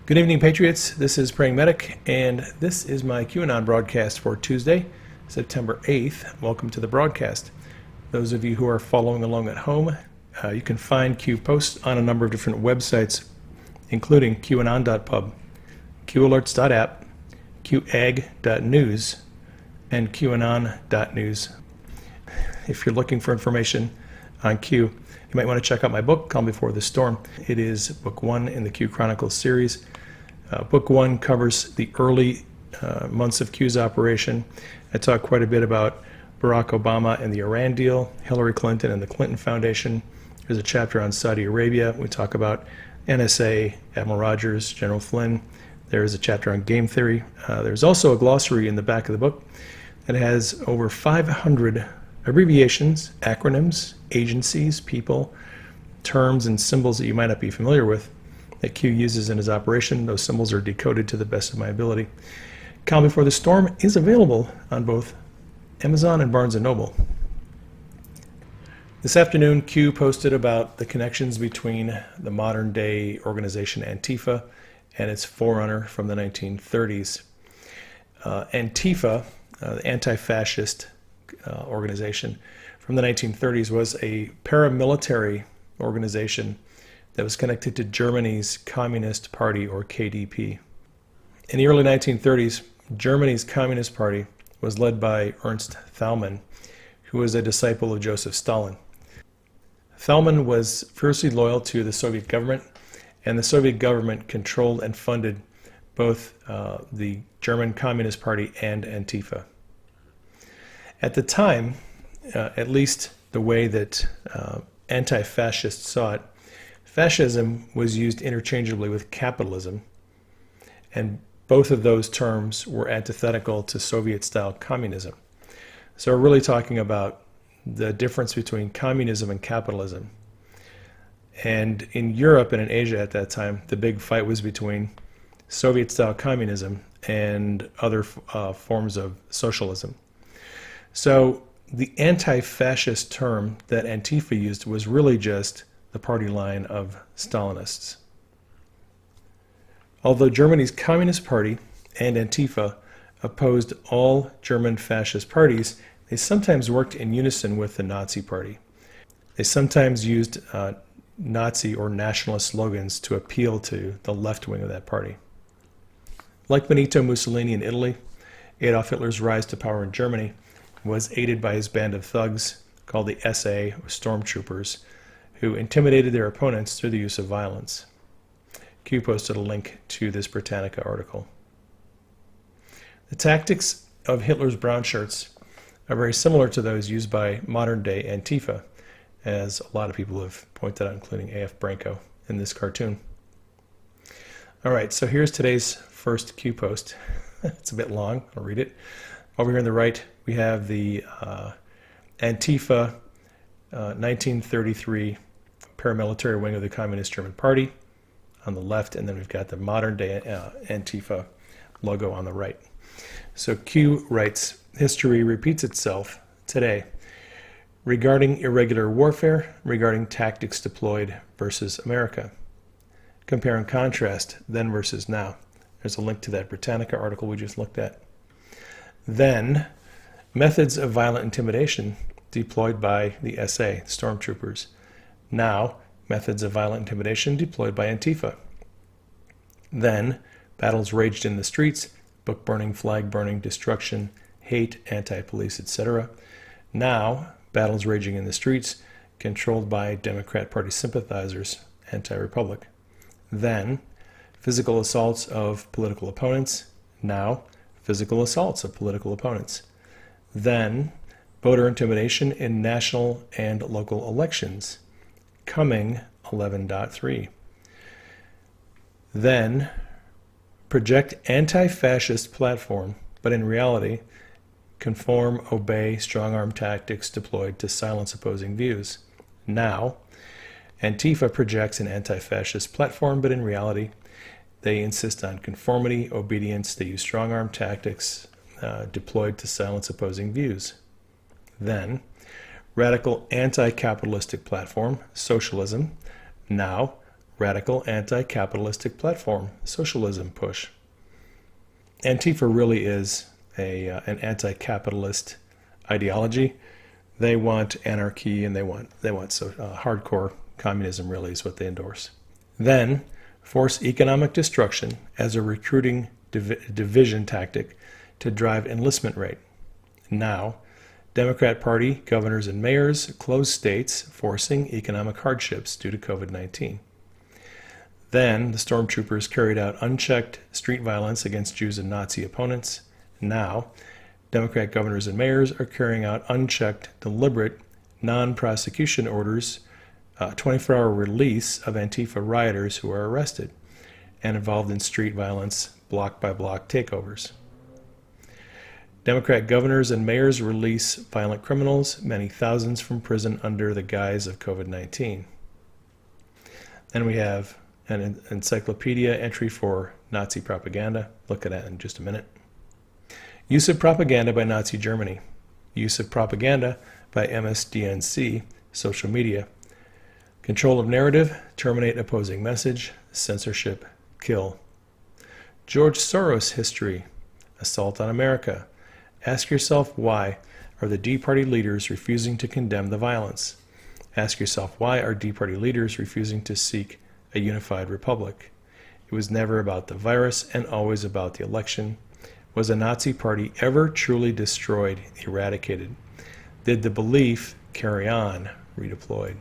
Good evening, Patriots. This is Praying Medic, and this is my QAnon broadcast for Tuesday, September 8th. Welcome to the broadcast. Those of you who are following along at home, you can find Q posts on a number of different websites, including QAnon.pub, QAlerts.app, QAG.news, and QAnon.news. If you're looking for information on Q, you might want to check out my book, Calm Before the Storm. It is book 1 in the Q Chronicles series. Book 1 covers the early months of Q's operation. I talk quite a bit about Barack Obama and the Iran deal, Hillary Clinton and the Clinton Foundation. There's a chapter on Saudi Arabia. We talk about NSA, Admiral Rogers, General Flynn. There's a chapter on game theory. There's also a glossary in the back of the book that has over 500 abbreviations, acronyms, agencies, people, terms, and symbols that you might not be familiar with that Q uses in his operation. Those symbols are decoded to the best of my ability. Calm Before the Storm is available on both Amazon and Barnes & Noble. This afternoon, Q posted about the connections between the modern-day organization Antifa and its forerunner from the 1930s. Antifa, the anti-fascist organization from the 1930s, was a paramilitary organization that was connected to Germany's Communist Party, or KDP. In the early 1930s, Germany's Communist Party was led by Ernst Thälmann, who was a disciple of Joseph Stalin. Thälmann was fiercely loyal to the Soviet government, and the Soviet government controlled and funded both the German Communist Party and Antifa. At the time, at least the way that anti-fascists saw it, fascism was used interchangeably with capitalism, and both of those terms were antithetical to Soviet-style communism. So we're really talking about the difference between communism and capitalism. And in Europe and in Asia at that time, the big fight was between Soviet-style communism and other forms of socialism. So the anti-fascist term that Antifa used was really just the party line of Stalinists. Although Germany's Communist Party and Antifa opposed all German fascist parties, they sometimes worked in unison with the Nazi Party. They sometimes used Nazi or nationalist slogans to appeal to the left wing of that party. Like Benito Mussolini in Italy, Adolf Hitler's rise to power in Germany was aided by his band of thugs called the SA, or Stormtroopers, who intimidated their opponents through the use of violence. Q posted a link to this Britannica article. The tactics of Hitler's brown shirts are very similar to those used by modern-day Antifa, as a lot of people have pointed out, including A.F. Branco in this cartoon. All right, so here's today's first Q post. It's a bit long. I'll read it. Over here on the right, we have the Antifa 1933 paramilitary wing of the Communist German Party on the left, and then we've got the modern-day Antifa logo on the right. So Q writes, history repeats itself today regarding irregular warfare, regarding tactics deployed versus America. Compare and contrast then versus now. There's a link to that Britannica article we just looked at. Then, methods of violent intimidation deployed by the SA, Stormtroopers. Now, methods of violent intimidation deployed by Antifa. Then, battles raged in the streets, book burning, flag burning, destruction, hate, anti-police, etc. Now, battles raging in the streets, controlled by Democrat Party sympathizers, anti-republic. Then, physical assaults of political opponents. Now, physical assaults of political opponents. Then, voter intimidation in national and local elections. Coming 11.3. Then, project anti-fascist platform, but in reality, conform, obey, strong-arm tactics deployed to silence opposing views. Now, Antifa projects an anti-fascist platform, but in reality, they insist on conformity, obedience. They use strong-arm tactics deployed to silence opposing views. Then, radical anti-capitalistic platform, socialism. Now, radical anti-capitalistic platform, socialism push. Antifa really is an anti-capitalist ideology. They want anarchy, and they want hardcore communism. Really is what they endorse. Then force economic destruction as a recruiting division tactic to drive enlistment rate. Now, Democrat Party governors and mayors close states, forcing economic hardships due to COVID-19. Then the stormtroopers carried out unchecked street violence against Jews and Nazi opponents. Now, Democrat governors and mayors are carrying out unchecked, deliberate, non-prosecution orders, 24-hour release of Antifa rioters who are arrested and involved in street violence, block-by-block takeovers. Democrat governors and mayors release violent criminals, many thousands from prison under the guise of COVID-19. Then we have an encyclopedia entry for Nazi propaganda. Look at that in just a minute. Use of propaganda by Nazi Germany. Use of propaganda by MSDNC, social media. Control of narrative, terminate opposing message, censorship, kill. George Soros history, assault on America. Ask yourself, why are the D Party leaders refusing to condemn the violence? Ask yourself, why are D Party leaders refusing to seek a unified republic? It was never about the virus and always about the election. Was a Nazi party ever truly destroyed, eradicated? Did the belief carry on, redeployed?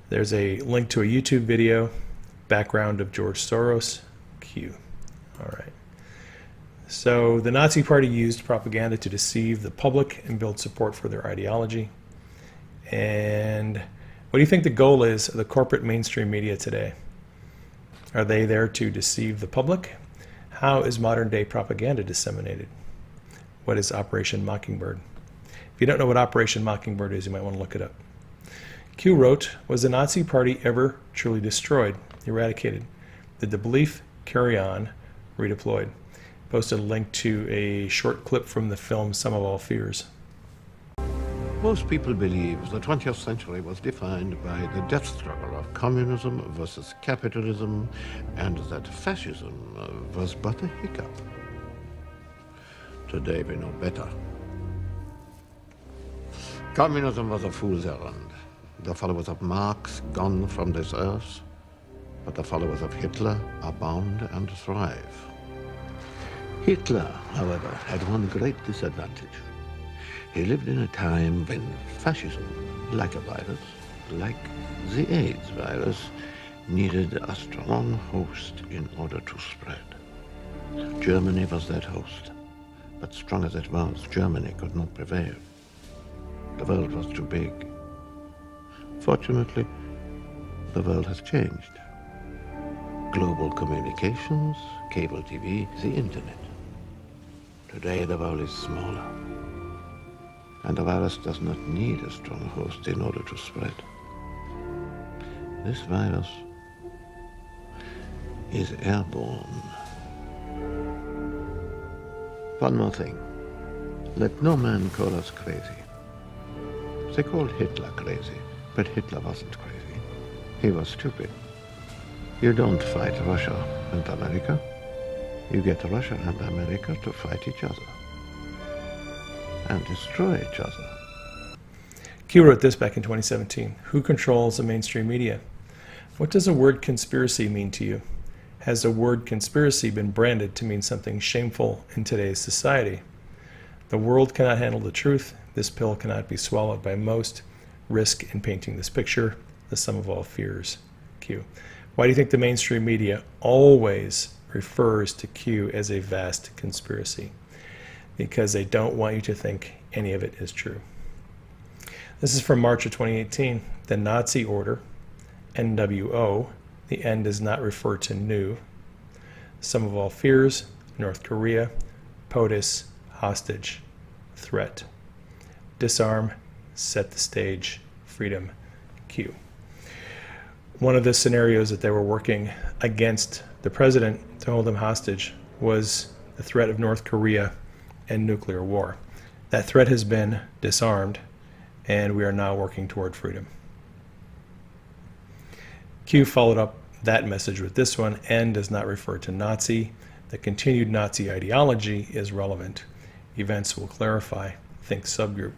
There's a link to a YouTube video, background of George Soros, Q. All right. So the Nazi Party used propaganda to deceive the public and build support for their ideology. And what do you think the goal is of the corporate mainstream media today? Are they there to deceive the public? How is modern day propaganda disseminated? What is Operation Mockingbird? If you don't know what Operation Mockingbird is, you might want to look it up. Q wrote, was the Nazi Party ever truly destroyed, eradicated? Did the belief carry on, redeployed? Posted a link to a short clip from the film Sum of All Fears. Most people believe the 20th century was defined by the death struggle of communism versus capitalism, and that fascism was but a hiccup. Today we know better. Communism was a fool's errand. The followers of Marx gone from this earth, but the followers of Hitler are bound and thrive. Hitler, however, had one great disadvantage. He lived in a time when fascism, like a virus, like the AIDS virus, needed a strong host in order to spread. Germany was that host, but strong as it was, Germany could not prevail. The world was too big. Fortunately, the world has changed. Global communications, cable TV, the internet. Today the world is smaller, and the virus does not need a strong host in order to spread. This virus is airborne. One more thing. Let no man call us crazy. They called Hitler crazy, but Hitler wasn't crazy. He was stupid. You don't fight Russia and America. You get Russia and America to fight each other and destroy each other. Q wrote this back in 2017. Who controls the mainstream media? What does the word conspiracy mean to you? Has the word conspiracy been branded to mean something shameful in today's society? The world cannot handle the truth. This pill cannot be swallowed by most. Risk in painting this picture, the sum of all fears. Q. Why do you think the mainstream media always refers to Q as a vast conspiracy? Because they don't want you to think any of it is true. This is from March of 2018. The Nazi order, NWO, the N does not refer to new. Sum of all fears, North Korea, POTUS, hostage, threat. Disarm, set the stage, freedom, Q. One of the scenarios that they were working against the president to hold him hostage was the threat of North Korea and nuclear war. That threat has been disarmed, and we are now working toward freedom. Q followed up that message with this one. N does not refer to Nazi. The continued Nazi ideology is relevant. Events will clarify. Think subgroup.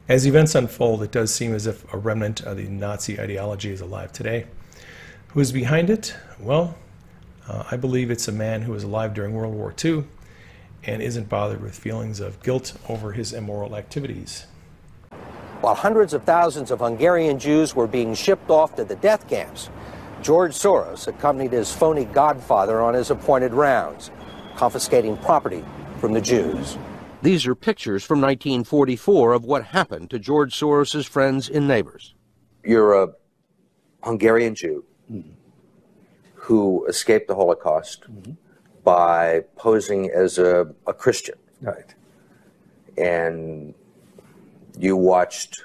As events unfold, it does seem as if a remnant of the Nazi ideology is alive today. Who is behind it? Well, I believe it's a man who was alive during World War II and isn't bothered with feelings of guilt over his immoral activities. While hundreds of thousands of Hungarian Jews were being shipped off to the death camps, George Soros accompanied his phony godfather on his appointed rounds, confiscating property from the Jews. These are pictures from 1944 of what happened to George Soros's friends and neighbors. You're a Hungarian Jew who escaped the Holocaust by posing as a Christian. Right. And you watched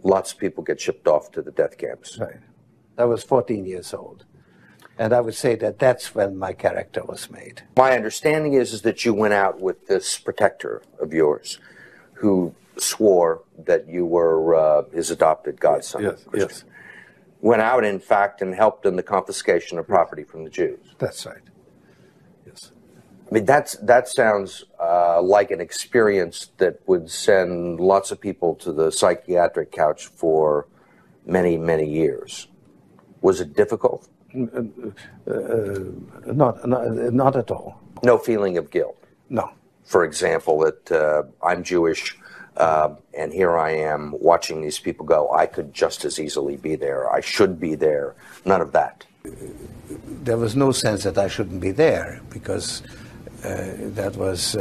lots of people get shipped off to the death camps. Right. I was 14 years old. And I would say that that's when my character was made. My understanding is that you went out with this protector of yours who swore that you were his adopted godson. Yes, yes. Went out, in fact, and helped in the confiscation of property from the Jews. That's right. Yes. I mean, that sounds like an experience that would send lots of people to the psychiatric couch for many, many years. Was it difficult? Not at all. No feeling of guilt? No. For example, that I'm Jewish, and here I am watching these people go, I could just as easily be there, I should be there, none of that. There was no sense that I shouldn't be there, because that was,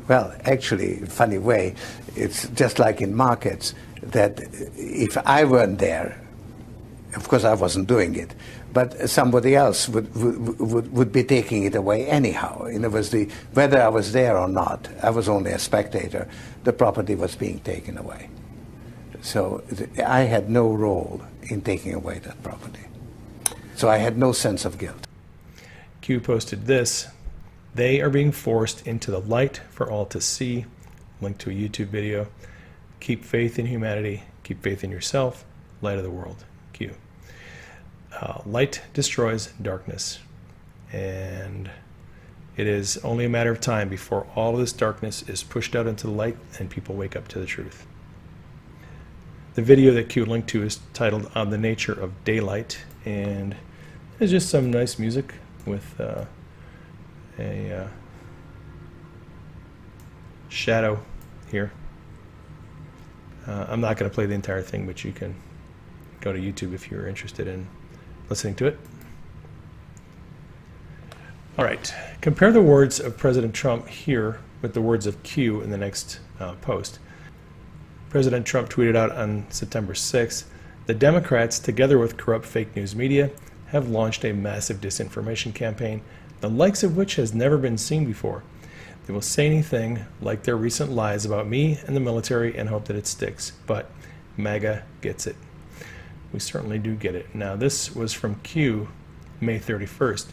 well, actually, funny way, it's just like in markets, that if I weren't there, of course I wasn't doing it, but somebody else would be taking it away anyhow. In other words, whether I was there or not, I was only a spectator, the property was being taken away. So I had no role in taking away that property. So I had no sense of guilt. Q posted this: they are being forced into the light for all to see. Link to a YouTube video. Keep faith in humanity. Keep faith in yourself. Light of the world. Q. Light destroys darkness. And it is only a matter of time before all of this darkness is pushed out into the light and people wake up to the truth. The video that Q linked to is titled On the Nature of Daylight, and it's just some nice music with a shadow here. I'm not going to play the entire thing, but you can go to YouTube if you're interested in listening to it. All right, compare the words of President Trump here with the words of Q in the next post. President Trump tweeted out on September 6th, the Democrats, together with corrupt fake news media, have launched a massive disinformation campaign, the likes of which has never been seen before. They will say anything like their recent lies about me and the military and hope that it sticks, but MAGA gets it. We certainly do get it. Now, this was from Q, May 31st.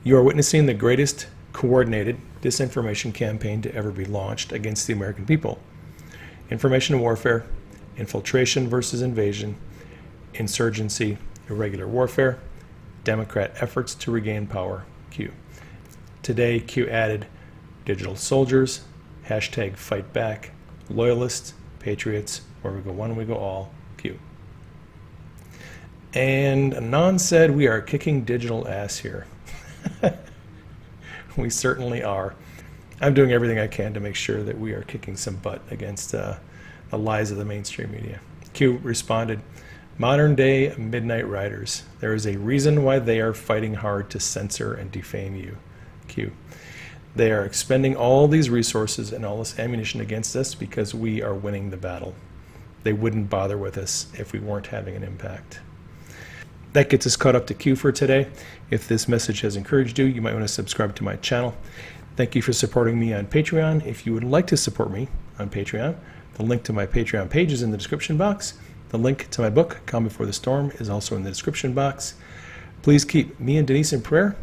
You are witnessing the greatest coordinated disinformation campaign to ever be launched against the American people. Information warfare, infiltration versus invasion, insurgency, irregular warfare, Democrat efforts to regain power, Q. Today, Q added digital soldiers, hashtag fight back, loyalists, patriots, where we go one, we go all, Q. And Anon said we are kicking digital ass here. We certainly are. I'm doing everything I can to make sure that we are kicking some butt against the lies of the mainstream media. Q responded, modern day midnight riders. There is a reason why they are fighting hard to censor and defame you. Q. They are expending all these resources and all this ammunition against us because we are winning the battle. They wouldn't bother with us if we weren't having an impact. That gets us caught up to Q for today. If this message has encouraged you, you might want to subscribe to my channel. Thank you for supporting me on Patreon. If you would like to support me on Patreon, the link to my Patreon page is in the description box. The link to my book, Calm Before the Storm, is also in the description box. Please keep me and Denise in prayer.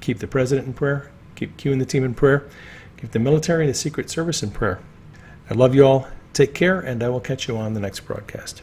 Keep the president in prayer. Keep Q and the team in prayer. Keep the military and the Secret Service in prayer. I love you all. Take care, and I will catch you on the next broadcast.